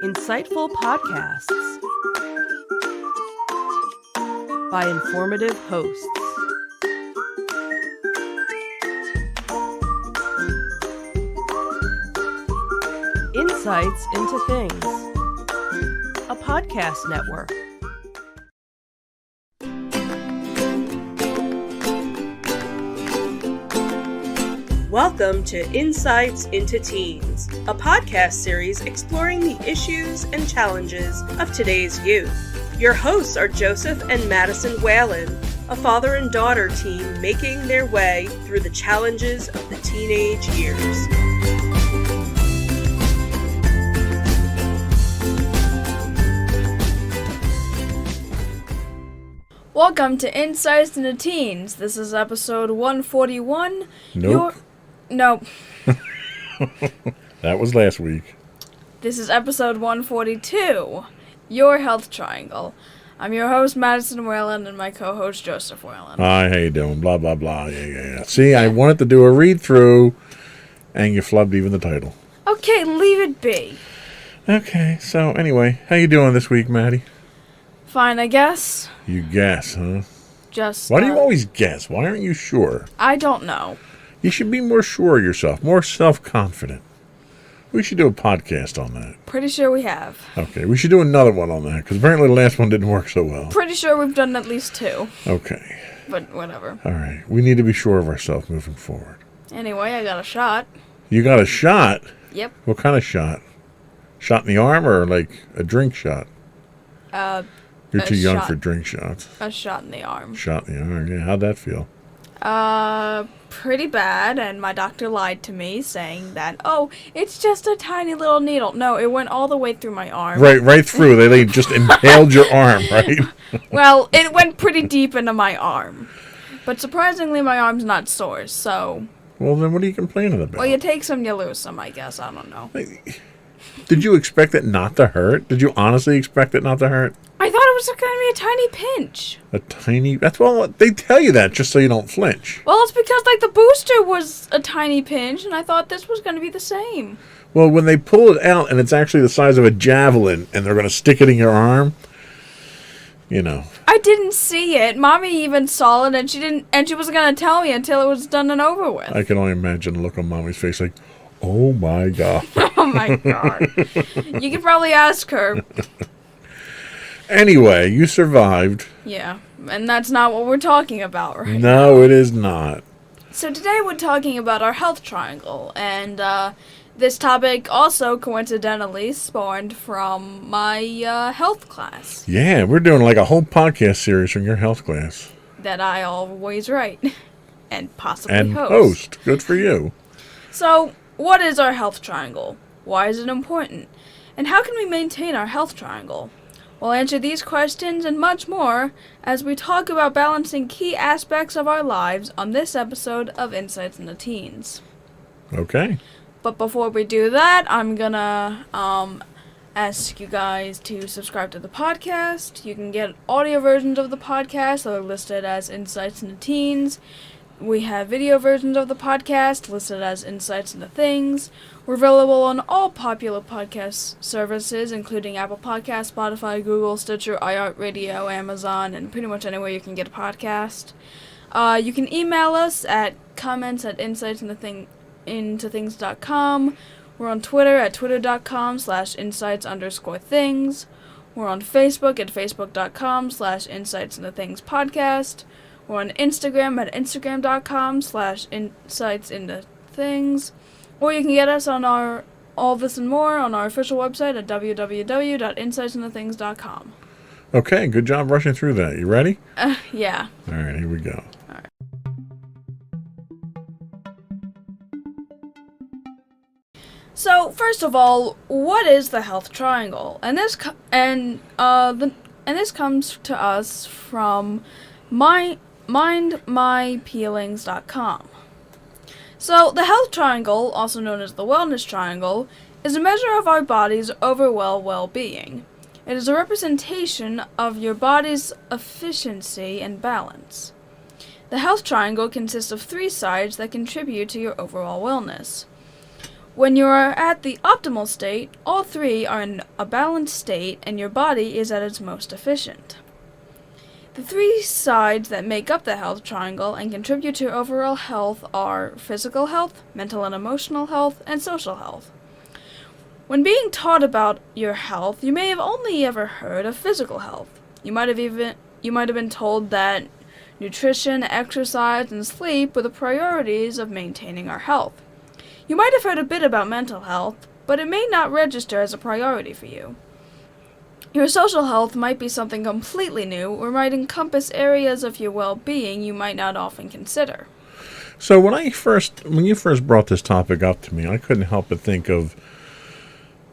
Insightful podcasts by informative hosts. Insights into Things, a podcast network. Welcome to Insights into Teens, a podcast series exploring the issues and challenges of today's youth. Your hosts are Joseph and Madison Whalen, a father and daughter team making their way through the challenges of the teenage years. Welcome to Insights into Teens. This is episode 141. Nope. Nope. That was last week. This is episode 142, Your Health Triangle. I'm your host, Madison Whalen, and my co-host, Joseph Whalen. Hi, how you doing? Blah, blah, blah. Yeah. See, I wanted to do a read-through, and you flubbed even the title. Okay, leave it be. Okay, so anyway, how you doing this week, Maddie? Fine, I guess. You guess, huh? Just, Why do you always guess? Why aren't you sure? I don't know. You should be more sure of yourself, more self-confident. We should do a podcast on that. Pretty sure we have. Okay, we should do another one on that, because apparently the last one didn't work so well. Pretty sure we've done at least 2. Okay. But whatever. All right, we need to be sure of ourselves moving forward. Anyway, I got a shot. You got a shot? Yep. What kind of shot? Shot in the arm or like a drink shot? You're too young for drink shots. A shot in the arm. Shot in the arm, yeah. How'd that feel? Pretty bad, and my doctor lied to me, saying that, oh, it's just a tiny little needle. No, it went all the way through my arm. Right through. They just impaled your arm, right? Well, it went pretty deep into my arm. But surprisingly, my arm's not sore, so... Well, then what are you complaining about? Well, you take some, you lose some, I guess. I don't know. Did you expect it not to hurt? Did you honestly expect it not to hurt? I thought it was going to be a tiny pinch. A tiny... That's what they tell you that, just so you don't flinch. Well, it's because, the booster was a tiny pinch, and I thought this was going to be the same. Well, when they pull it out, and it's actually the size of a javelin, and they're going to stick it in your arm, you know. I didn't see it. Mommy even saw it, and she wasn't going to tell me until it was done and over with. I can only imagine the look on Mommy's face like, oh my God. Oh my God. You could probably ask her. Anyway, you survived. Yeah, and that's not what we're talking about right now. No, it is not. So today we're talking about our health triangle, and this topic also coincidentally spawned from my health class. Yeah, we're doing like a whole podcast series from your health class. That I always write and possibly And host. host. Good for you. So, what is our health triangle? Why is it important? And how can we maintain our health triangle? We'll answer these questions and much more as we talk about balancing key aspects of our lives on this episode of Insights into Teens. Okay. But before we do that, I'm gonna ask you guys to subscribe to the podcast. You can get audio versions of the podcast that are listed as Insights into Teens. We have video versions of the podcast listed as Insights into Things. We're available on all popular podcast services, including Apple Podcasts, Spotify, Google, Stitcher, iHeartRadio, Amazon, and pretty much anywhere you can get a podcast. You can email us at comments@insightsintothings.com. We're on Twitter at twitter.com/insights_things. We're on Facebook at facebook.com/insightsintothingspodcast. We're on Instagram at instagram.com/insightsintothings. Or you can get us on our all this and more on our official website at www.insightsintothings.com. Okay, good job rushing through that. You ready? Yeah. All right, here we go. All right. So, first of all, what is the health triangle? And this comes to us from mindmypeelings.com. So, the health triangle, also known as the wellness triangle, is a measure of our body's overall well-being. It is a representation of your body's efficiency and balance. The health triangle consists of 3 sides that contribute to your overall wellness. When you are at the optimal state, all three are in a balanced state and your body is at its most efficient. The three sides that make up the health triangle and contribute to overall health are physical health, mental and emotional health, and social health. When being taught about your health, you may have only ever heard of physical health. You might have been told that nutrition, exercise, and sleep were the priorities of maintaining our health. You might have heard a bit about mental health, but it may not register as a priority for you. Your social health might be something completely new or might encompass areas of your well-being you might not often consider. So when you first brought this topic up to me, I couldn't help but think of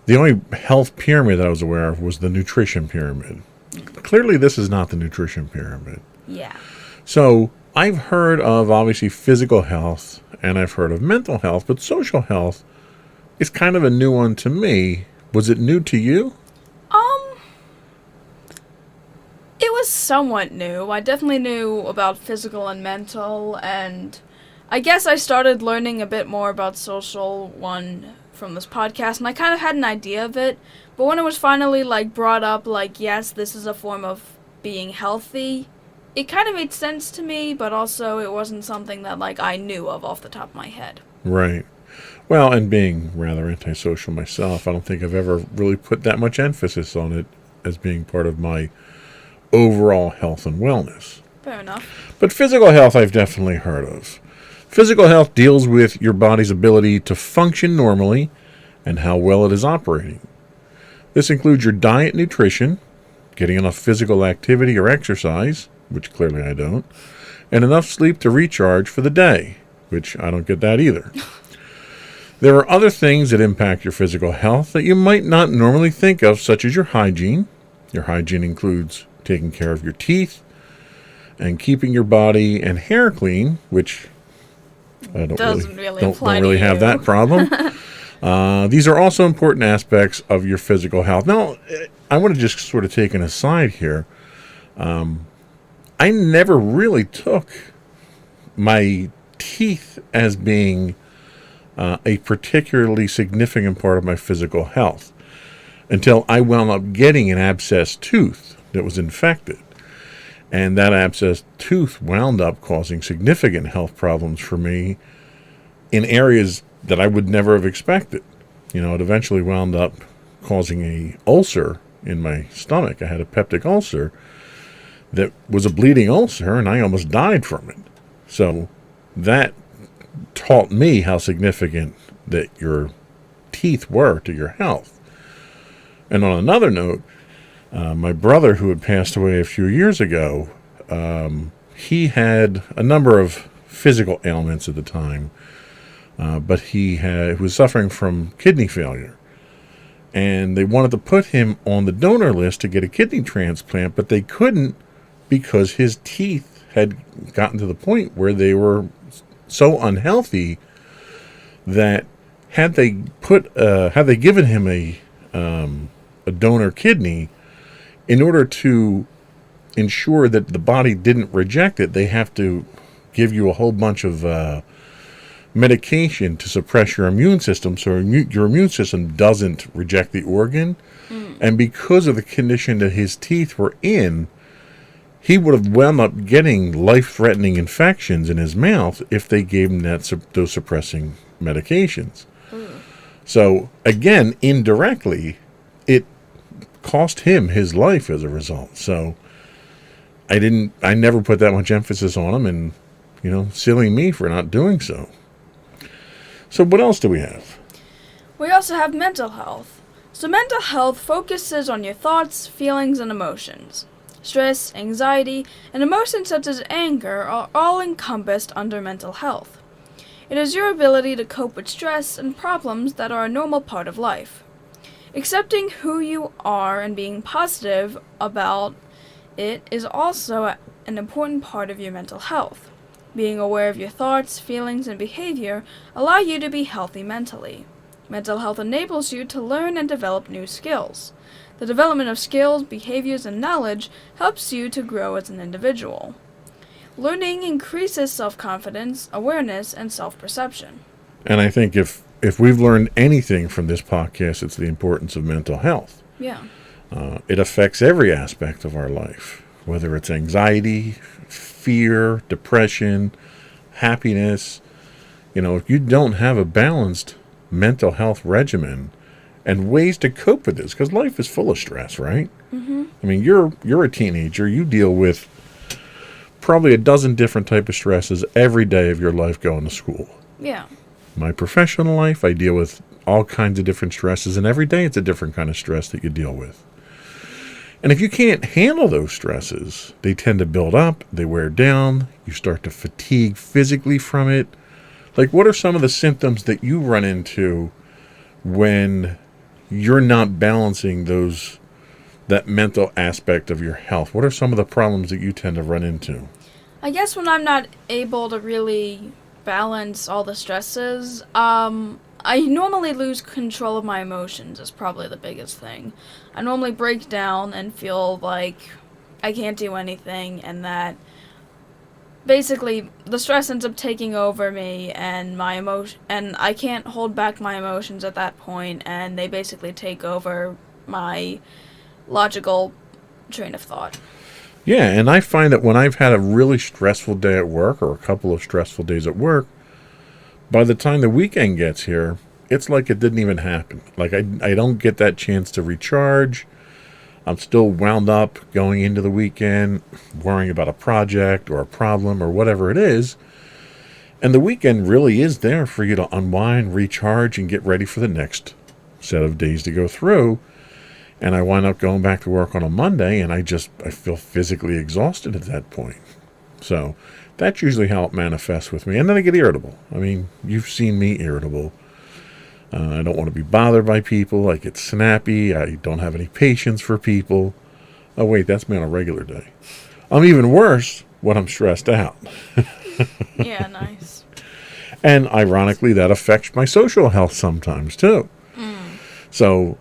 the only health pyramid that I was aware of was the nutrition pyramid. Clearly this is not the nutrition pyramid. Yeah. So I've heard of obviously physical health and I've heard of mental health, but social health is kind of a new one to me. Was it new to you? It was somewhat new. I definitely knew about physical and mental, and I guess I started learning a bit more about social one from this podcast, and I kind of had an idea of it, but when it was finally, brought up, yes, this is a form of being healthy, it kind of made sense to me, but also it wasn't something that, I knew of off the top of my head. Right. Well, and being rather antisocial myself, I don't think I've ever really put that much emphasis on it as being part of my overall health and wellness. Fair enough. But physical health I've definitely heard of. Physical health deals with your body's ability to function normally and how well it is operating. This includes your diet and nutrition, getting enough physical activity or exercise, which clearly I don't, and enough sleep to recharge for the day, which I don't get that either. There are other things that impact your physical health that you might not normally think of, such as your hygiene. Your hygiene includes taking care of your teeth and keeping your body and hair clean, which I don't really have that problem. These are also important aspects of your physical health. Now, I want to just sort of take an aside here. I never really took my teeth as being a particularly significant part of my physical health until I wound up getting an abscessed tooth that was infected. And that abscessed tooth wound up causing significant health problems for me in areas that I would never have expected. It eventually wound up causing a ulcer in my stomach. I had a peptic ulcer that was a bleeding ulcer, and I almost died from it. So that taught me how significant that your teeth were to your health. And on another note, my brother, who had passed away a few years ago, he had a number of physical ailments at the time, but he was suffering from kidney failure. And they wanted to put him on the donor list to get a kidney transplant, but they couldn't because his teeth had gotten to the point where they were so unhealthy that had they given him a donor kidney, in order to ensure that the body didn't reject it, they have to give you a whole bunch of medication to suppress your immune system so your immune system doesn't reject the organ. And because of the condition that his teeth were in, he would have wound up getting life-threatening infections in his mouth if they gave him those suppressing medications. So, again, indirectly, it cost him his life as a result. So I never put that much emphasis on him, and silly me for not doing so. So what else do we have? We also have mental health. So mental health focuses on your thoughts, feelings, and emotions. Stress, anxiety, and emotions such as anger are all encompassed under mental health. It is your ability to cope with stress and problems that are a normal part of life. Accepting who you are and being positive about it is also an important part of your mental health. Being aware of your thoughts, feelings, and behavior allow you to be healthy mentally. Mental health enables you to learn and develop new skills. The development of skills, behaviors, and knowledge helps you to grow as an individual. Learning increases self-confidence, awareness, and self-perception. And I think if if we've learned anything from this podcast, it's the importance of mental health. Yeah. It affects every aspect of our life, whether it's anxiety, fear, depression, happiness. If you don't have a balanced mental health regimen and ways to cope with this, because life is full of stress, right? Mm-hmm. I mean, you're a teenager. You deal with probably a dozen different type of stresses every day of your life going to school. Yeah. My professional life, I deal with all kinds of different stresses, and every day it's a different kind of stress that you deal with. And if you can't handle those stresses, they tend to build up, they wear down, you start to fatigue physically from it. Like, what are some of the symptoms that you run into when you're not balancing that mental aspect of your health? What are some of the problems that you tend to run into? I guess when I'm not able to really balance all the stresses, I normally lose control of my emotions is probably the biggest thing. I normally break down and feel like I can't do anything, and that basically the stress ends up taking over me, and and I can't hold back my emotions at that point, and they basically take over my logical train of thought. Yeah, and I find that when I've had a really stressful day at work, or a couple of stressful days at work, by the time the weekend gets here, it's like it didn't even happen. Like, I don't get that chance to recharge. I'm still wound up going into the weekend, worrying about a project or a problem or whatever it is. And the weekend really is there for you to unwind, recharge, and get ready for the next set of days to go through. And I wind up going back to work on a Monday, and I feel physically exhausted at that point. So that's usually how it manifests with me. And then I get irritable. I mean, you've seen me irritable. I don't want to be bothered by people. I get snappy. I don't have any patience for people. Oh, wait, that's me on a regular day. I'm even worse when I'm stressed out. Yeah, nice. And ironically, that affects my social health sometimes, too. So,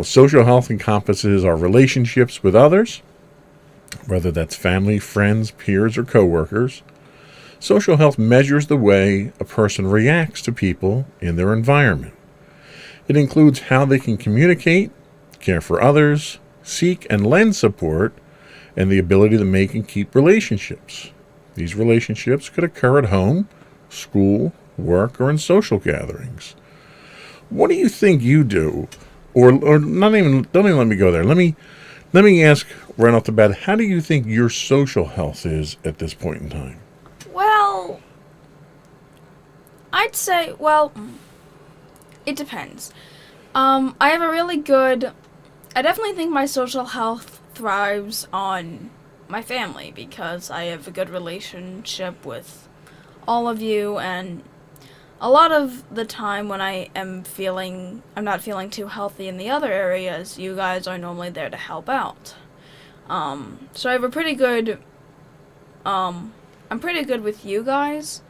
social health encompasses our relationships with others, whether that's family, friends, peers, or coworkers. Social health measures the way a person reacts to people in their environment. It includes how they can communicate, care for others, seek and lend support, and the ability to make and keep relationships. These relationships could occur at home, school, work, or in social gatherings. What do you think you do? Or not even, don't even let me go there. Let me ask right off the bat, how do you think your social health is at this point in time? Well, I'd say, it depends. I have a really good, I definitely think my social health thrives on my family, because I have a good relationship with all of you, and a lot of the time when I'm not feeling too healthy in the other areas, you guys are normally there to help out. So I have a pretty good, I'm pretty good with you guys.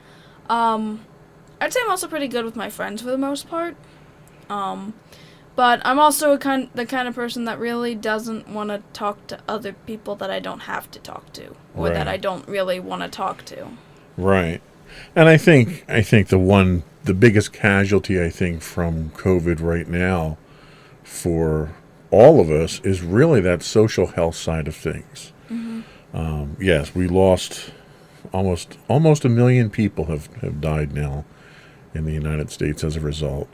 I'd say I'm also pretty good with my friends for the most part. But I'm also the kind of person that really doesn't want to talk to other people that I don't have to talk to, or that I don't really want to talk to. Right. And I think the biggest casualty, I think, from COVID right now for all of us is really that social health side of things. Mm-hmm. Yes, we lost almost 1 million people have died now in the United States as a result.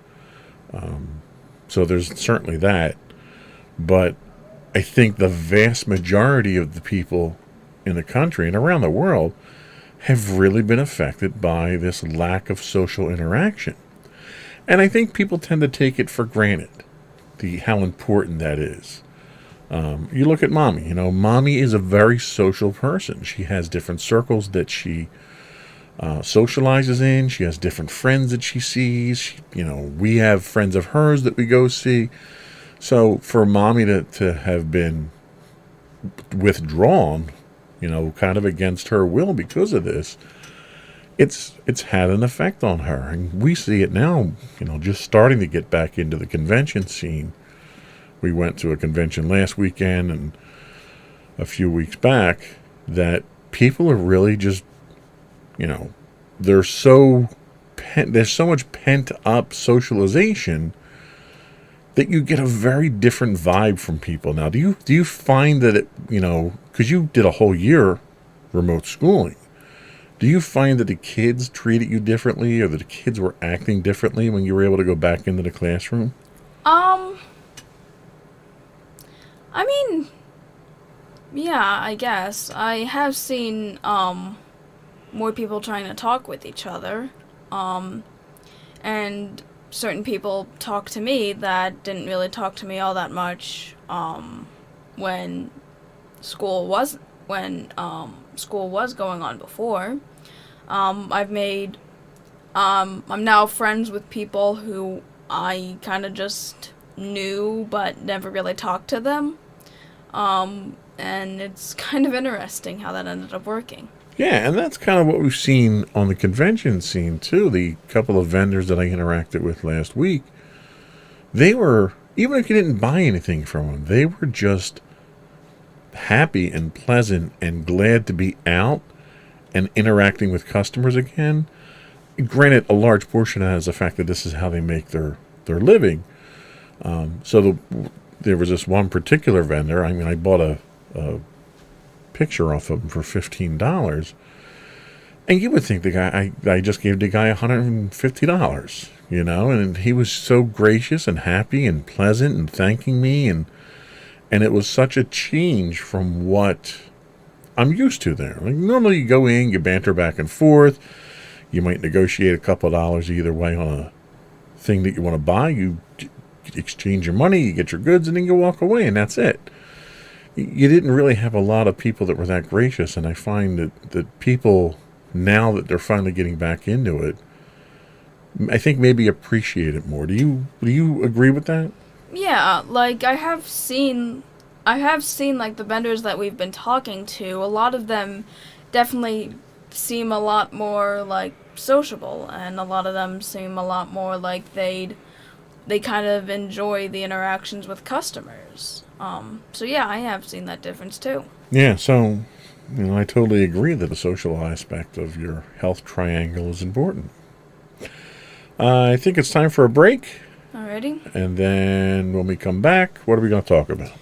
So there's certainly that. But I think the vast majority of the people in the country and around the world have really been affected by this lack of social interaction. And I think people tend to take it for granted, how important that is. You look at Mommy. Mommy is a very social person. She has different circles that she socializes in. She has different friends that she sees. We have friends of hers that we go see. So for Mommy to have been withdrawn, kind of against her will because of this, it's had an effect on her. And we see it now, just starting to get back into the convention scene. We went to a convention last weekend and a few weeks back that people are really just, they're so there's so much pent up socialization that you get a very different vibe from people. Now, do you find that because you did a whole year remote schooling, do you find that the kids treated you differently, or that the kids were acting differently when you were able to go back into the classroom? I mean, yeah, I guess. I have seen, more people trying to talk with each other, and certain people talk to me that didn't really talk to me all that much, when school was going on before. I'm now friends with people who I kind of just knew but never really talked to them. And it's kind of interesting how that ended up working. Yeah, and that's kind of what we've seen on the convention scene, too. The couple of vendors that I interacted with last week, they were, even if you didn't buy anything from them, they were just happy and pleasant and glad to be out and interacting with customers again. Granted, a large portion of that is the fact that this is how they make their living. There was this one particular vendor. I mean, I bought a picture off of him for $15, and you would think the guy, I just gave the guy $150, and he was so gracious and happy and pleasant and thanking me, and it was such a change from what I'm used to there. Like, normally you go in, you banter back and forth, you might negotiate a couple of dollars either way on a thing that you want to buy, you exchange your money, you get your goods, and then you walk away, and that's it. You didn't really have a lot of people that were that gracious, and I find that people, now that they're finally getting back into it, I think maybe appreciate it more. Do you agree with that? Yeah, like I have seen like the vendors that we've been talking to, a lot of them definitely seem a lot more like sociable, and a lot of them seem a lot more like they kind of enjoy the interactions with customers. So yeah, I have seen that difference too. Yeah, so I totally agree that the social aspect of your health triangle is important. I think it's time for a break. Alrighty. And then when we come back, what are we going to talk about?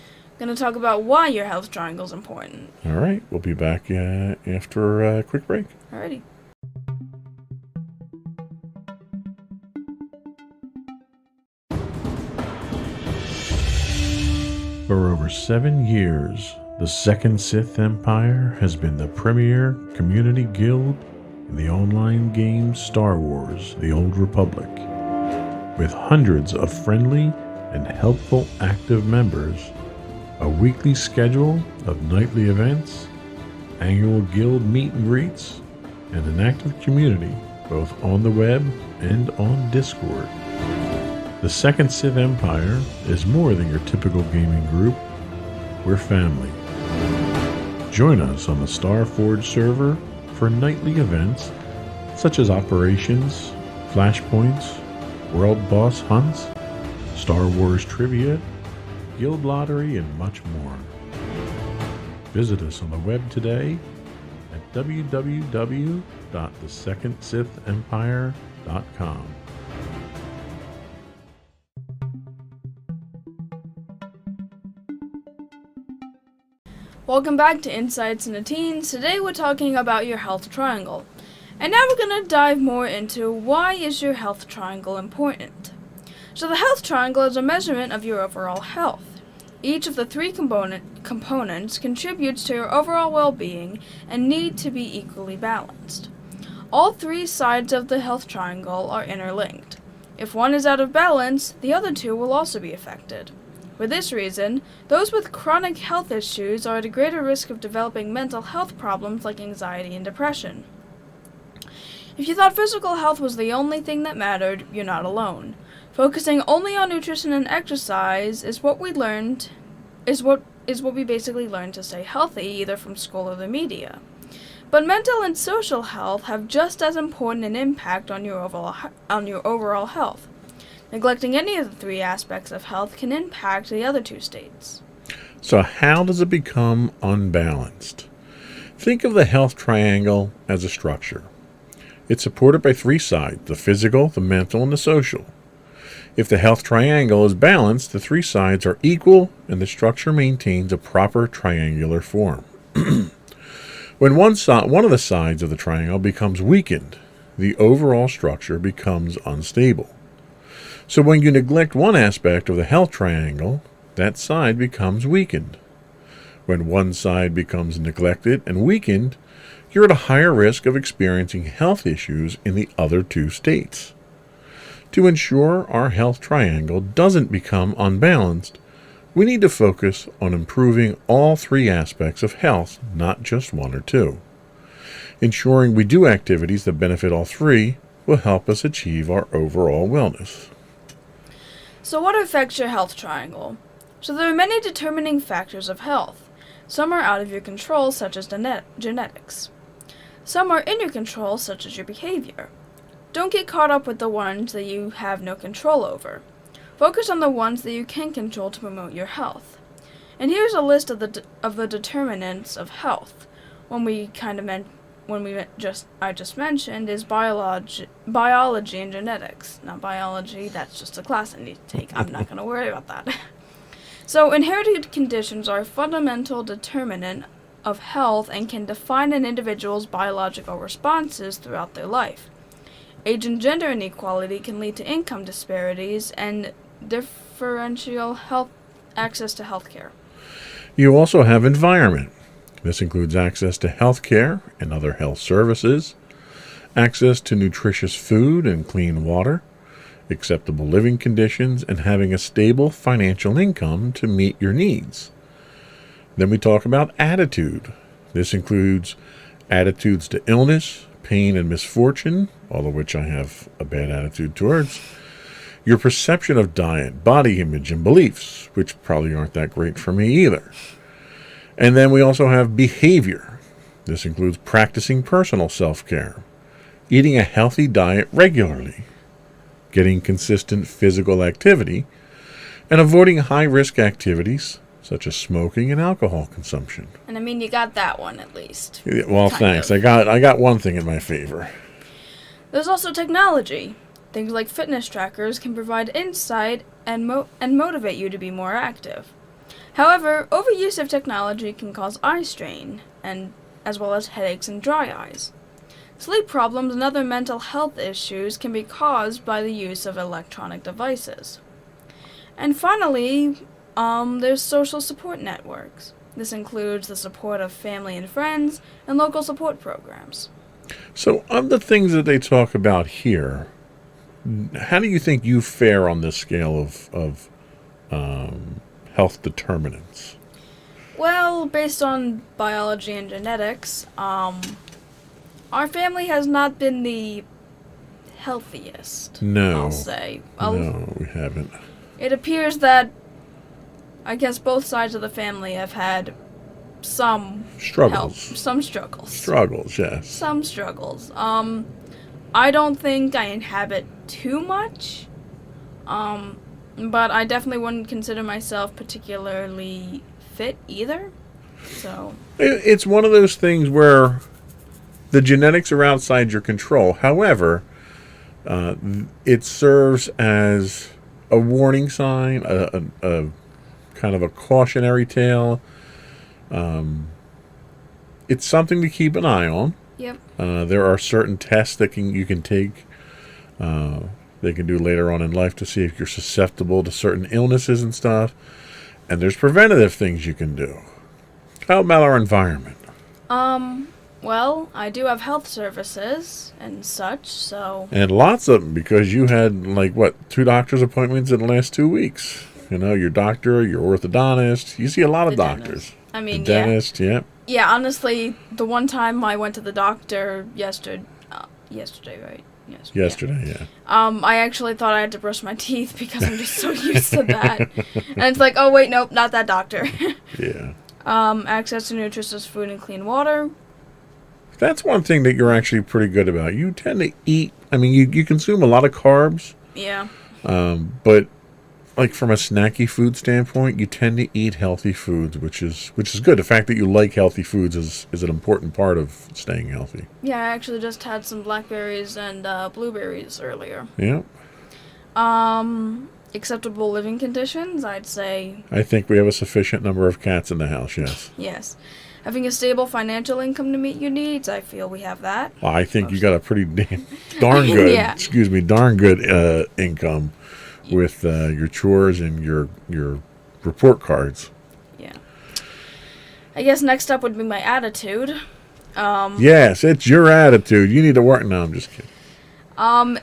Going to talk about why your health triangle is important. All right, we'll be back after a quick break. Alrighty. For over 7 years, the Second Sith Empire has been the premier community guild in the online game Star Wars: The Old Republic. With hundreds of friendly and helpful active members, a weekly schedule of nightly events, annual guild meet and greets, and an active community both on the web and on Discord. The Second Sith Empire is more than your typical gaming group. We're family. Join us on the Starforge server for nightly events such as operations, flashpoints, world boss hunts, Star Wars trivia, guild lottery, and much more. Visit us on the web today at www.thesecondsithempire.com. Welcome back to Insights into Teens. Today we're talking about your health triangle. And now we're going to dive more into why is your health triangle important. So the health triangle is a measurement of your overall health. Each of the three components contributes to your overall well-being and need to be equally balanced. All three sides of the health triangle are interlinked. If one is out of balance, the other two will also be affected. For this reason, those with chronic health issues are at a greater risk of developing mental health problems like anxiety and depression. If you thought physical health was the only thing that mattered, you're not alone. Focusing only on nutrition and exercise is what we basically learned to stay healthy, either from school or the media. But mental and social health have just as important an impact on your overall health. Neglecting any of the three aspects of health can impact the other two states. So how does it become unbalanced? Think of the health triangle as a structure. It's supported by three sides: the physical, the mental, and the social. If the health triangle is balanced, the three sides are equal and the structure maintains a proper triangular form. When one of the sides of the triangle becomes weakened, the overall structure becomes unstable. So when you neglect one aspect of the health triangle, that side becomes weakened. When one side becomes neglected and weakened, you're at a higher risk of experiencing health issues in the other two states. To ensure our health triangle doesn't become unbalanced, we need to focus on improving all three aspects of health, not just one or two. Ensuring we do activities that benefit all three will help us achieve our overall wellness. So what affects your health triangle? So there are many determining factors of health. Some are out of your control, such as genetics. Some are in your control, such as your behavior. Don't get caught up with the ones that you have no control over. Focus on the ones that you can control to promote your health. And here's a list of the determinants of health. I just mentioned is biology and genetics. Not biology, that's just a class I need to take. I'm not going to worry about that. So inherited conditions are a fundamental determinant of health and can define an individual's biological responses throughout their life. Age and gender inequality can lead to income disparities and differential health access to health care. You also have environment. This includes access to health care and other health services, access to nutritious food and clean water, acceptable living conditions, and having a stable financial income to meet your needs. Then we talk about attitude. This includes attitudes to illness, pain, and misfortune, all of which I have a bad attitude towards. Your perception of diet, body image, and beliefs, which probably aren't that great for me either. And then we also have behavior. This includes practicing personal self-care, eating a healthy diet regularly, getting consistent physical activity, and avoiding high-risk activities such as smoking and alcohol consumption. And I mean, you got that one at least. Yeah, well, thanks. I got one thing in my favor. There's also technology. Things like fitness trackers can provide insight and motivate you to be more active. However, overuse of technology can cause eye strain, and as well as headaches and dry eyes. Sleep problems and other mental health issues can be caused by the use of electronic devices. And finally, there's social support networks. This includes the support of family and friends and local support programs. So, of the things that they talk about here, how do you think you fare on this scale of health determinants? Well, based on biology and genetics, our family has not been the healthiest. No. I'll say. No, we haven't. It appears that I guess both sides of the family have had some Struggles. some struggles. Struggles, yes. Some struggles. I don't think I inhabit too much. But I definitely wouldn't consider myself particularly fit either. So It's one of those things where the genetics are outside your control. However, it serves as a warning sign, a kind of a cautionary tale. It's something to keep an eye on. Yep. There are certain tests that you can take. They can do later on in life to see if you're susceptible to certain illnesses and stuff. And there's preventative things you can do. How about our environment? Well, I do have health services and such, so... And lots of them, because you had, 2 doctor's appointments in the last 2 weeks. You know, your doctor, your orthodontist. You see a lot of doctors. I mean, the dentist, yeah. Yeah, honestly, the one time I went to the doctor yesterday, right? Yesterday, yeah. I actually thought I had to brush my teeth because I'm just so used to that. And it's like, oh wait, nope, not that doctor. Yeah. Access to nutritious food and clean water. That's one thing that you're actually pretty good about. You tend to eat, you consume a lot of carbs. Yeah. But like from a snacky food standpoint, you tend to eat healthy foods, which is good. The fact that you like healthy foods is an important part of staying healthy. Yeah, I actually just had some blackberries and blueberries earlier. Yeah. Acceptable living conditions, I'd say. I think we have a sufficient number of cats in the house, yes. Yes. Having a stable financial income to meet your needs, I feel we have that. Well, I think you got a pretty darn good, Yeah. darn good income with your chores and your report cards. Yeah. I guess next up would be my attitude. Yes, it's your attitude. You need to work. No, I'm just kidding.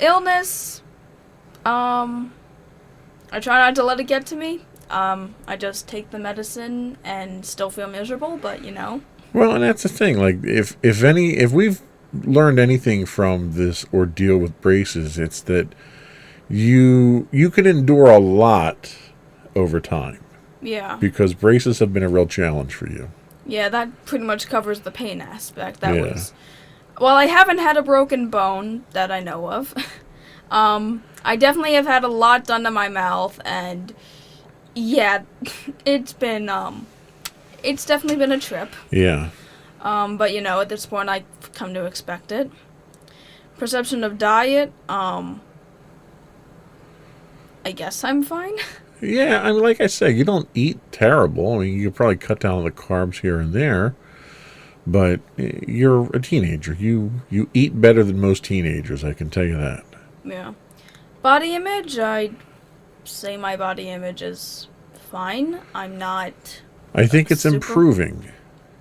Illness. I try not to let it get to me. I just take the medicine and still feel miserable, but you know. Well, and that's the thing. Like, if we've learned anything from this ordeal with braces, it's that you can endure a lot over time. Yeah. Because braces have been a real challenge for you. Yeah, that pretty much covers the pain aspect. That Yeah. was. Well, I haven't had a broken bone that I know of. I definitely have had a lot done to my mouth, and yeah, it's definitely been a trip. Yeah. But you know, at this point, I've come to expect it. Perception of diet, I guess I'm fine. Yeah, I mean, like I said, you don't eat terrible. I mean, you could probably cut down on the carbs here and there, but you're a teenager. You eat better than most teenagers, I can tell you that. Yeah. Body image, I'd say my body image is fine. I'm not. I think it's Super. improving.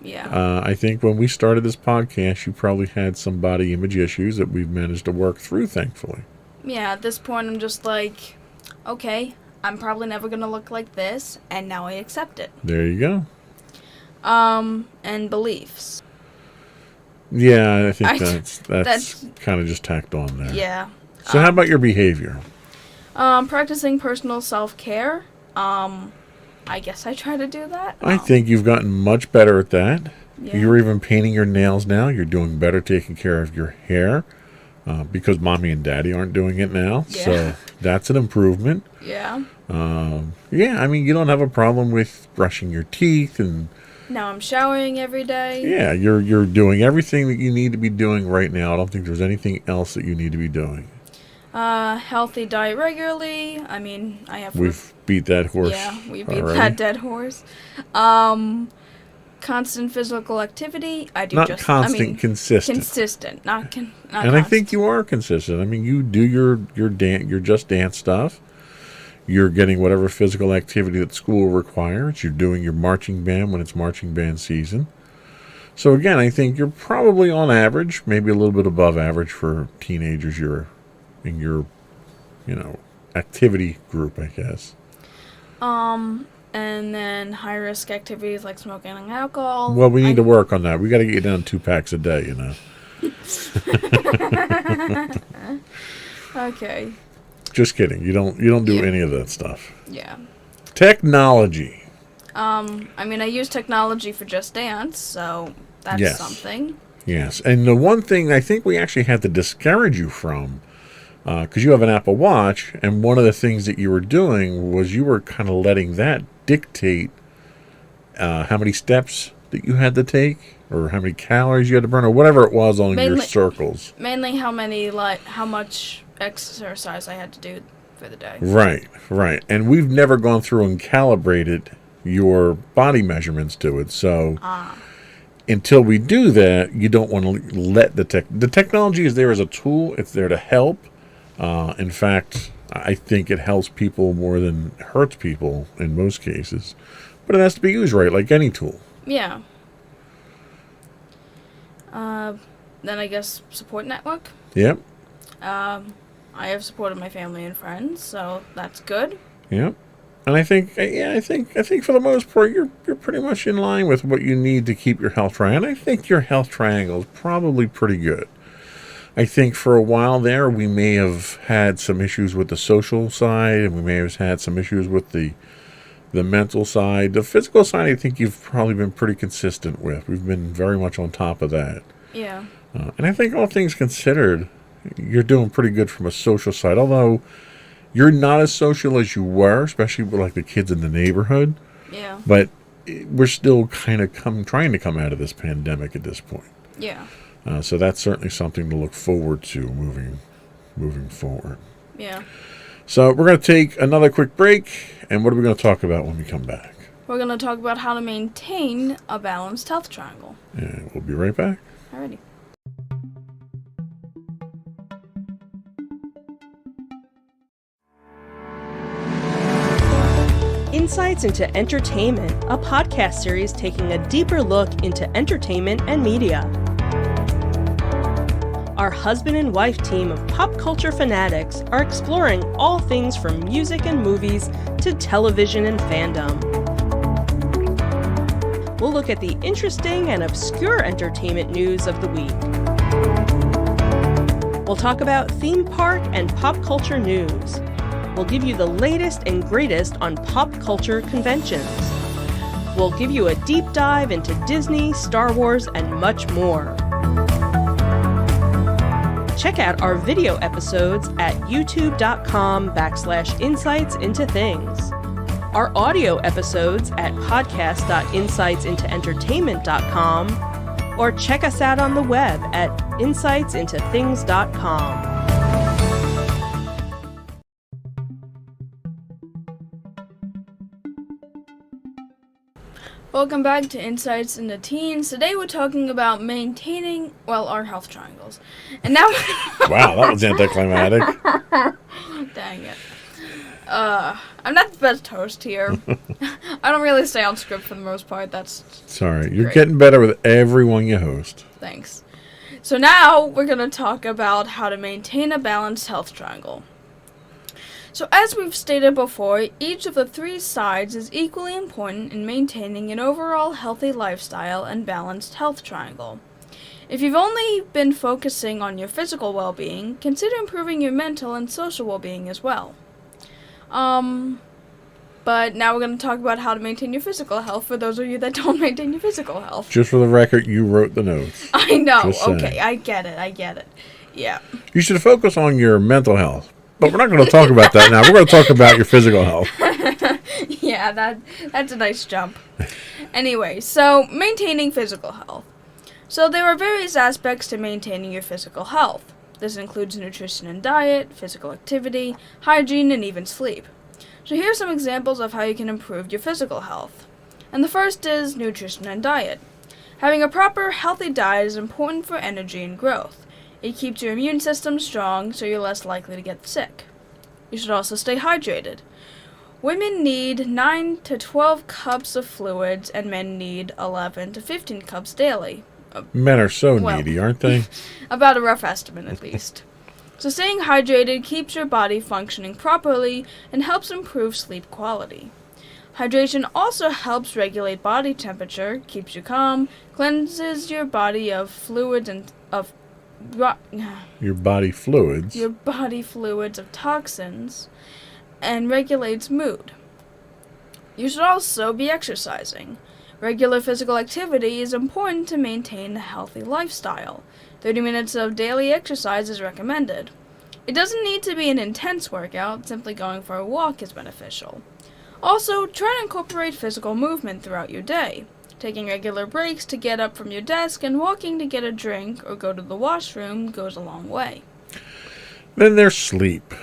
Yeah. I think when we started this podcast, you probably had some body image issues that we've managed to work through, thankfully. Yeah, at this point, I'm just like, okay, I'm probably never gonna look like this, and now I accept it. There you go. And beliefs. Yeah, I think that's that's- kind of just tacked on there. Yeah. So how about your behavior? Practicing personal self-care. I guess I try to do that. I think you've gotten much better at that. Yeah. You're even painting your nails now. You're doing better taking care of your hair because mommy and daddy aren't doing it now. Yeah. So that's an improvement. Yeah. Yeah, I mean, you don't have a problem with brushing your teeth and Now I'm showering every day. yeah, you're doing everything that you need to be doing right now. I don't think there's anything else that you need to be doing. Healthy diet regularly. I mean, I have. We've beat that horse. Yeah, we beat already. that dead horse. Constant physical activity. I do Not just. constant, I mean, consistent. consistent. Not And constant. I think you are consistent. I mean, you do your Just Dance stuff. You're getting whatever physical activity that school requires. You're doing your marching band when it's marching band season. So again, I think you're probably on average, maybe a little bit above average for teenagers. You're in your, activity group, I guess. And then high risk activities like smoking and alcohol. Well, we need to work on that. We got to get you down 2 packs a day, Okay. Just kidding. You don't do any of that stuff. Yeah. Technology. I mean, I use technology for Just Dance, so that's Yes. something. Yes, and the one thing I think we actually had to discourage you from, because you have an Apple Watch, and one of the things that you were doing was you were kind of letting that dictate how many steps that you had to take, or how many calories you had to burn, or whatever it was on your Mainly- circles. Mainly how much exercise I had to do for the day. Right. And we've never gone through and calibrated your body measurements to it, so until we do that, you don't want to let the technology is there as a tool. It's there to help. In fact, I think it helps people more than it hurts people in most cases. But it has to be used right, like any tool. Yeah. Then I guess support network. Yep. I have supported my family and friends, so that's good. Yep. And I think for the most part, you're pretty much in line with what you need to keep your health triangle. And I think your health triangle is probably pretty good. I think for a while there, we may have had some issues with the social side, and we may have had some issues with the mental side. The physical side, I think you've probably been pretty consistent with. We've been very much on top of that. Yeah. And I think all things considered, you're doing pretty good from a social side. Although, You're not as social as you were, especially with like the kids in the neighborhood. Yeah. But we're still kind of trying to come out of this pandemic at this point. Yeah. So that's certainly something to look forward to moving forward. Yeah. So we're going to take another quick break, and what are we going to talk about when we come back? We're going to talk about how to maintain a balanced health triangle. And we'll be right back. Alrighty. Insights into Entertainment, a podcast series taking a deeper look into entertainment and media. Our husband and wife team of pop culture fanatics are exploring all things from music and movies to television and fandom. We'll look at the interesting and obscure entertainment news of the week. We'll talk about theme park and pop culture news. We'll give you the latest and greatest on pop culture conventions. We'll give you a deep dive into Disney, Star Wars, and much more. Check out our video episodes at youtube.com/insightsintothings. Our audio episodes at podcast.insightsintoentertainment.com, or check us out on the web at insightsintothings.com. Welcome back to Insights into Teens. Today we're talking about maintaining, our health triangles. And now... Wow, that was anticlimactic. Dang it. I'm not the best host here. I don't really stay on script for the most part. That's Sorry, you're great. getting better with everyone you host. Thanks. So now we're going to talk about how to maintain a balanced health triangle. So as we've stated before, each of the three sides is equally important in maintaining an overall healthy lifestyle and balanced health triangle. If you've only been focusing on your physical well-being, consider improving your mental and social well-being as well. But now we're going to talk about how to maintain your physical health for those of you that don't maintain your physical health. Just for the record, you wrote the notes. I know, Just saying. okay, I get it. Yeah. You should focus on your mental health. But we're not going to talk about that now. We're going to talk about your physical health. Yeah, that's a nice jump. Anyway, so maintaining physical health. So there are various aspects to maintaining your physical health. This includes nutrition and diet, physical activity, hygiene, and even sleep. So here are some examples of how you can improve your physical health. And the first is nutrition and diet. Having a proper, healthy diet is important for energy and growth. It keeps your immune system strong, so you're less likely to get sick. You should also stay hydrated. Women need 9 to 12 cups of fluids, and men need 11 to 15 cups daily. Men are so needy, aren't they? About a rough estimate, at least. So staying hydrated keeps your body functioning properly and helps improve sleep quality. Hydration also helps regulate body temperature, keeps you calm, cleanses your body of fluids and Your body fluids. Your body fluids of toxins, and regulates mood. You should also be exercising. Regular physical activity is important to maintain a healthy lifestyle. 30 minutes of daily exercise is recommended. It doesn't need to be an intense workout, simply going for a walk is beneficial. Also, try to incorporate physical movement throughout your day. Taking regular breaks to get up from your desk and walking to get a drink or go to the washroom goes a long way. Then there's sleep.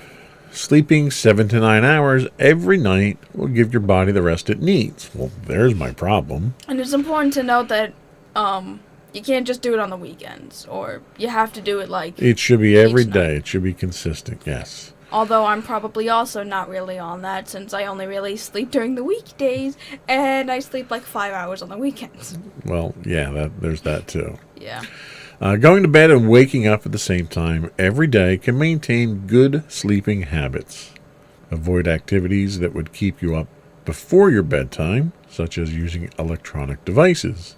Sleeping 7 to 9 hours every night will give your body the rest it needs. Well, there's my problem. And it's important to note that you can't just do it on the weekends, or you have to do it It should be every each day. night. It should be consistent, yes. Although I'm probably also not really on that, since I only really sleep during the weekdays, and I sleep 5 hours on the weekends. Well, yeah, there's that too. Yeah. Going to bed and waking up at the same time every day can maintain good sleeping habits. Avoid activities that would keep you up before your bedtime, such as using electronic devices.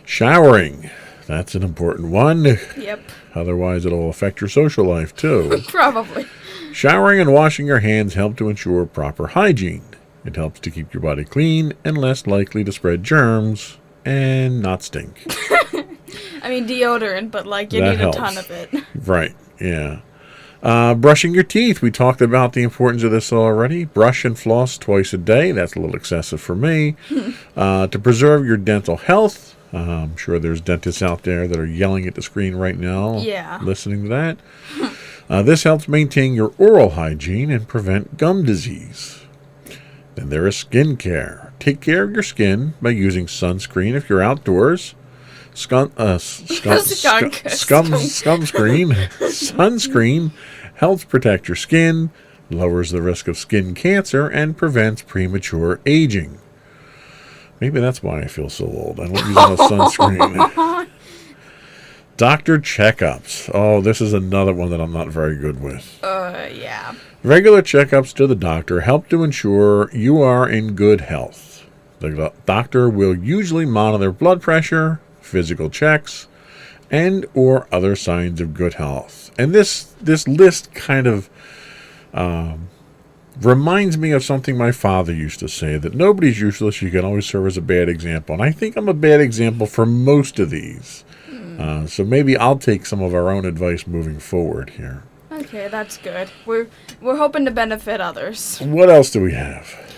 Showering. That's an important one. Yep. Otherwise, it'll affect your social life, too. Probably. Showering and washing your hands help to ensure proper hygiene. It helps to keep your body clean and less likely to spread germs and not stink. I mean, deodorant, but you That need helps. a ton of it. Right, yeah. Brushing your teeth. We talked about the importance of this already. Brush and floss twice a day. That's a little excessive for me. To preserve your dental health. I'm sure there's dentists out there that are yelling at the screen right now, listening to that. This helps maintain your oral hygiene and prevent gum disease. Then there is skin care. Take care of your skin by using sunscreen if you're outdoors. Sunscreen helps protect your skin, lowers the risk of skin cancer, and prevents premature aging. Maybe that's why I feel so old. I don't use enough sunscreen. Doctor checkups. Oh, this is another one that I'm not very good with. Yeah. Regular checkups to the doctor help to ensure you are in good health. The doctor will usually monitor blood pressure, physical checks, and or other signs of good health. And this list kind of reminds me of something my father used to say, that nobody's useless, you can always serve as a bad example. And I think I'm a bad example for most of these. So maybe I'll take some of our own advice moving forward here. Okay, that's good. We're hoping to benefit others. What else do we have?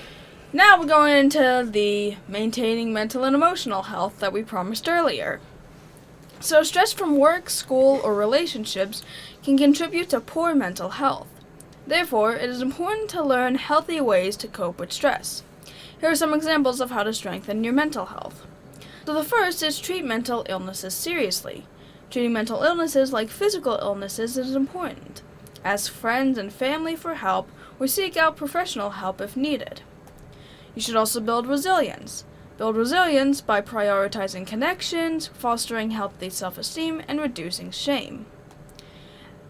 Now we're going into the maintaining mental and emotional health that we promised earlier. So stress from work, school, or relationships can contribute to poor mental health. Therefore, it is important to learn healthy ways to cope with stress. Here are some examples of how to strengthen your mental health. So the first is treat mental illnesses seriously. Treating mental illnesses like physical illnesses is important. Ask friends and family for help or seek out professional help if needed. You should also build resilience. Build resilience by prioritizing connections, fostering healthy self-esteem, and reducing shame.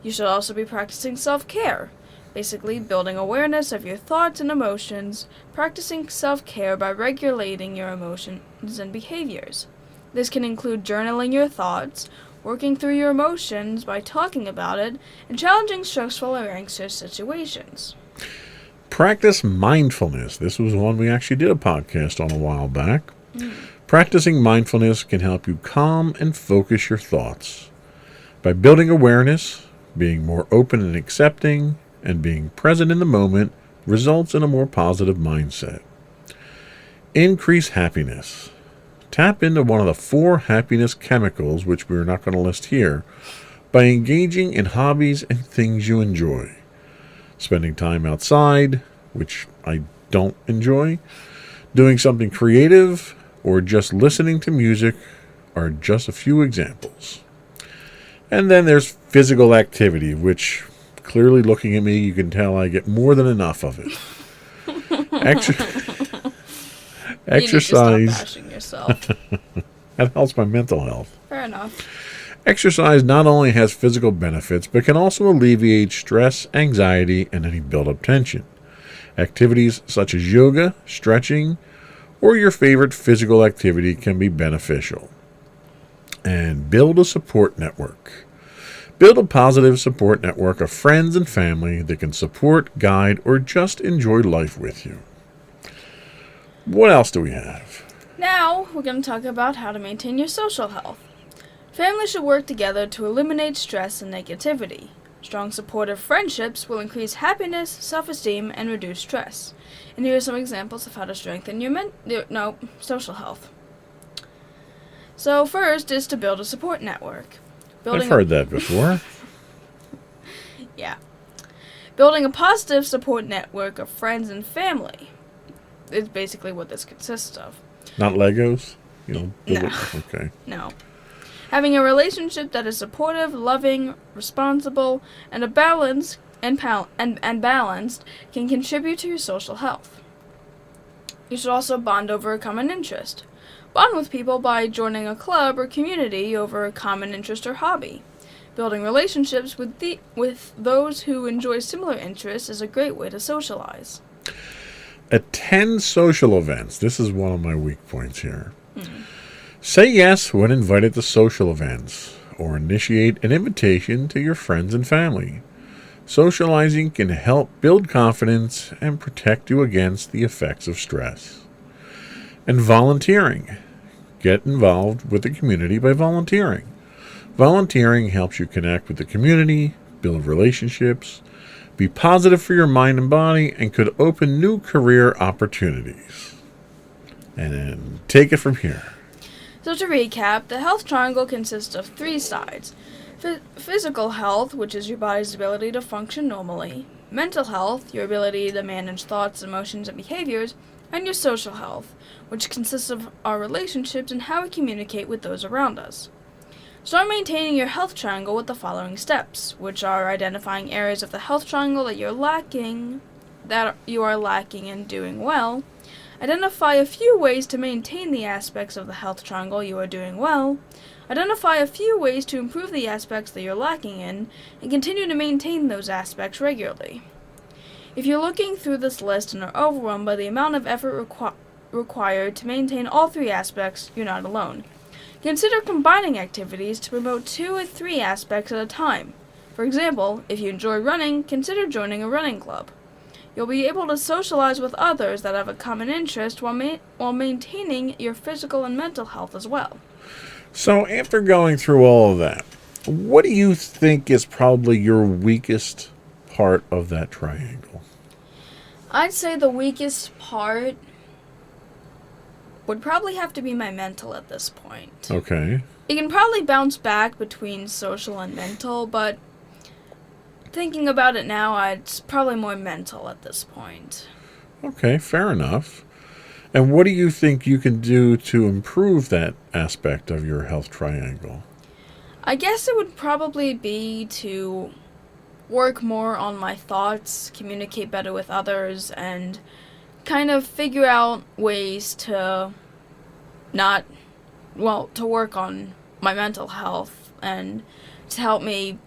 You should also be practicing self-care. Basically, building awareness of your thoughts and emotions, practicing self-care by regulating your emotions and behaviors. This can include journaling your thoughts, working through your emotions by talking about it, and challenging stressful or anxious situations. Practice mindfulness. This was one we actually did a podcast on a while back. Practicing mindfulness can help you calm and focus your thoughts. By building awareness, being more open and accepting, and being present in the moment results in a more positive mindset. Increase happiness. Tap into one of the 4 happiness chemicals, which we're not going to list here, by engaging in hobbies and things you enjoy. Spending time outside, which I don't enjoy, doing something creative, or just listening to music are just a few examples. And then there's physical activity, which clearly looking at me, you can tell I get more than enough of it. Exercise. You need to stop bashing yourself. That helps my mental health. Fair enough. Exercise not only has physical benefits, but can also alleviate stress, anxiety, and any built-up tension. Activities such as yoga, stretching, or your favorite physical activity can be beneficial. And build a support network. Build a positive support network of friends and family that can support, guide, or just enjoy life with you. What else do we have? Now, we're going to talk about how to maintain your social health. Families should work together to eliminate stress and negativity. Strong supportive friendships will increase happiness, self-esteem, and reduce stress. And here are some examples of how to strengthen your social health. So first is to build a support network. I've heard that before. Yeah. Building a positive support network of friends and family is basically what this consists of. Not Legos? No. Okay. No. Having a relationship that is supportive, loving, responsible, and balanced can contribute to your social health. You should also bond over a common interest. Bond with people by joining a club or community over a common interest or hobby. Building relationships with those who enjoy similar interests is a great way to socialize. Attend social events. This is one of my weak points here. Say yes when invited to social events, or initiate an invitation to your friends and family. Socializing can help build confidence and protect you against the effects of stress. And volunteering. Get involved with the community by volunteering. Volunteering helps you connect with the community, build relationships, be positive for your mind and body, and could open new career opportunities. And then take it from here. So to recap, the health triangle consists of 3 sides. Physical health, which is your body's ability to function normally. Mental health, your ability to manage thoughts, emotions, and behaviors. And your social health, which consists of our relationships and how we communicate with those around us. Start maintaining your health triangle with the following steps, which are identifying areas of the health triangle that you are lacking and doing well. Identify a few ways to maintain the aspects of the health triangle you are doing well. Identify a few ways to improve the aspects that you're lacking in, and continue to maintain those aspects regularly. If you're looking through this list and are overwhelmed by the amount of effort required to maintain all 3 aspects, you're not alone. Consider combining activities to promote 2 or 3 aspects at a time. For example, if you enjoy running, consider joining a running club. You'll be able to socialize with others that have a common interest while maintaining your physical and mental health as well. So after going through all of that, what do you think is probably your weakest part of that triangle? I'd say the weakest part would probably have to be my mental at this point. Okay. It can probably bounce back between social and mental, but thinking about it now, it's probably more mental at this point. Okay, fair enough. And what do you think you can do to improve that aspect of your health triangle? I guess it would probably be to work more on my thoughts, communicate better with others, and kind of figure out ways to to work on my mental health and to help me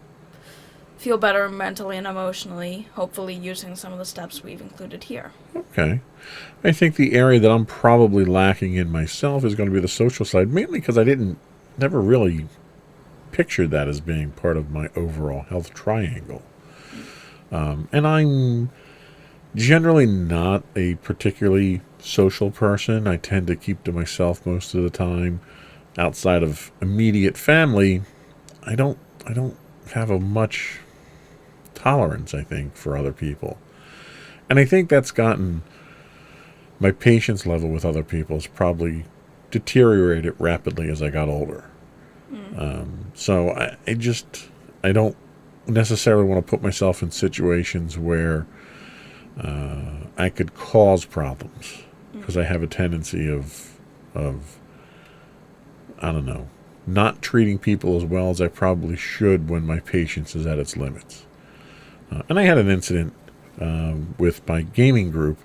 feel better mentally and emotionally, hopefully using some of the steps we've included here. Okay. I think the area that I'm probably lacking in myself is going to be the social side, mainly because I never really pictured that as being part of my overall health triangle. And I'm generally not a particularly social person. I tend to keep to myself most of the time. Outside of immediate family, I don't have a much tolerance, I think, for other people. And I think that's gotten my patience level with other people has probably deteriorated rapidly as I got older. So I don't necessarily want to put myself in situations where I could cause problems, because I have a tendency of I don't know, not treating people as well as I probably should when my patience is at its limits. And I had an incident with my gaming group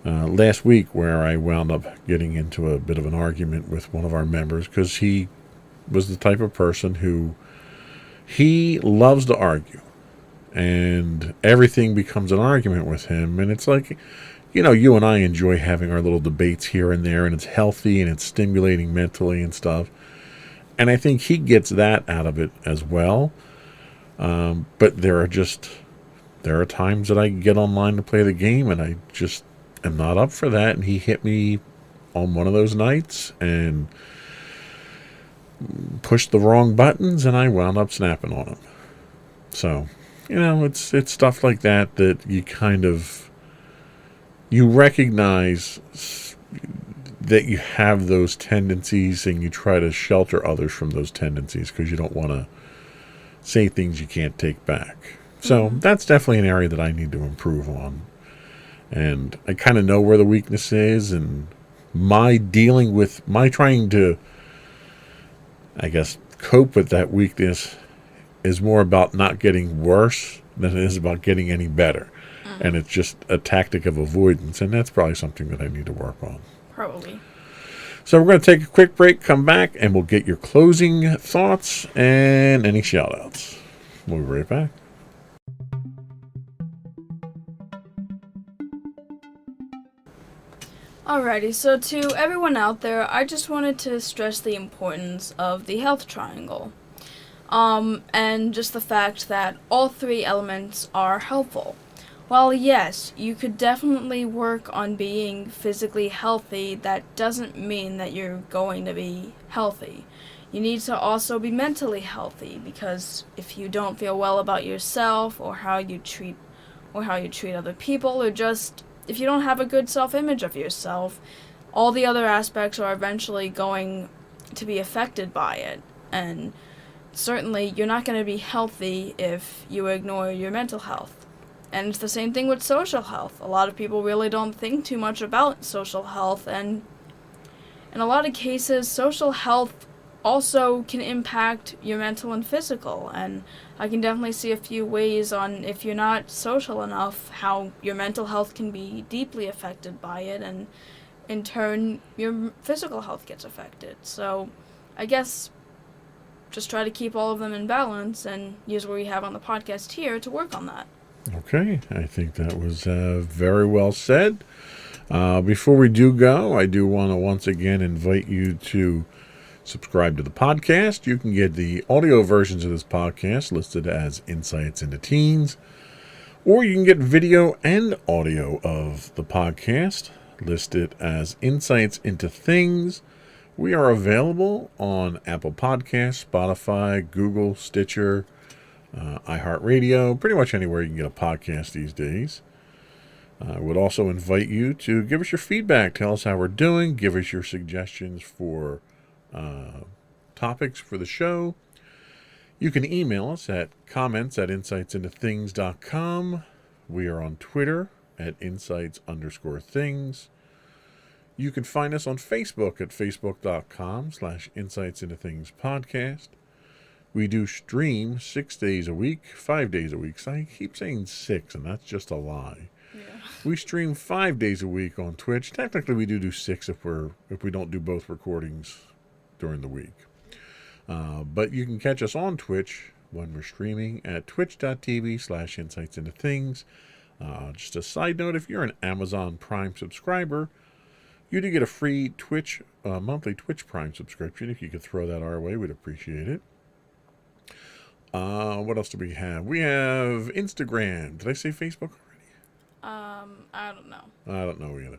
last week where I wound up getting into a bit of an argument with one of our members, because he was the type of person who he loves to argue, and everything becomes an argument with him. And it's like, you and I enjoy having our little debates here and there, and it's healthy and it's stimulating mentally and stuff. And I think he gets that out of it as well. But there are times that I get online to play the game and I just am not up for that. And he hit me on one of those nights and pushed the wrong buttons, and I wound up snapping on him. So, it's stuff like that you recognize that you have those tendencies, and you try to shelter others from those tendencies because you don't want to say things you can't take back. So that's definitely an area that I need to improve on. And I kind of know where the weakness is, and my trying to, I guess, cope with that weakness is more about not getting worse than it is about getting any better. And it's just a tactic of avoidance, and that's probably something that I need to work on. Probably. So we're going to take a quick break, come back, and we'll get your closing thoughts and any shout-outs. We'll be right back. Alrighty, so to everyone out there, I just wanted to stress the importance of the health triangle. And just the fact that all 3 elements are helpful. While yes, you could definitely work on being physically healthy, that doesn't mean that you're going to be healthy. you need to also be mentally healthy, because if you don't feel well about yourself or how you treat other people, or just if you don't have a good self-image of yourself, all the other aspects are eventually going to be affected by it. And certainly you're not going to be healthy if you ignore your mental health. And it's the same thing with social health. A lot of people really don't think too much about social health, and in a lot of cases, social health also can impact your mental and physical. And I can definitely see a few ways on, if you're not social enough, how your mental health can be deeply affected by it, and in turn, your physical health gets affected. So I guess just try to keep all of them in balance and use what we have on the podcast here to work on that. Okay, I think that was very well said. Before we do go, I do want to once again invite you to subscribe to the podcast. You can get the audio versions of this podcast listed as Insights into Teens, or you can get video and audio of the podcast listed as Insights into Things. We are available on Apple Podcasts, Spotify, Google, Stitcher, iHeartRadio, pretty much anywhere you can get a podcast these days. I would also invite you to give us your feedback. Tell us how we're doing. Give us your suggestions for topics for the show. You can email us at comments@insightsintothings.com. We are on Twitter at insights_things. You can find us on Facebook at facebook.com/insightsintothingspodcast. We do stream 6 days a week, 5 days a week. So I keep saying 6, and that's just a lie. Yeah. We stream 5 days a week on Twitch. Technically, we do 6 if we don't do both recordings during the week. But you can catch us on Twitch when we're streaming at twitch.tv/insightsintothings. Just a side note, if you're an Amazon Prime subscriber, you do get a free monthly Twitch Prime subscription. If you could throw that our way, we'd appreciate it. What else do we have? We have Instagram. Did I say Facebook already? I don't know. I don't know either.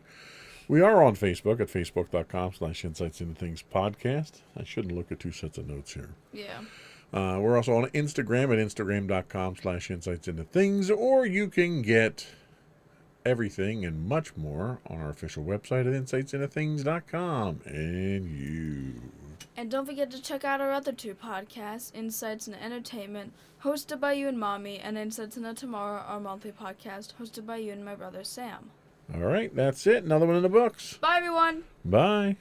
We are on Facebook at facebook.com/insightsintothingspodcast. I shouldn't look at 2 sets of notes here. Yeah. We're also on Instagram at instagram.com/insightsintothings, or you can get everything and much more on our official website at insightsintothings.com. And don't forget to check out our other 2 podcasts, Insights into Entertainment, hosted by you and Mommy, and Insights into Tomorrow, our monthly podcast, hosted by you and my brother Sam. All right, that's it. Another one in the books. Bye, everyone. Bye.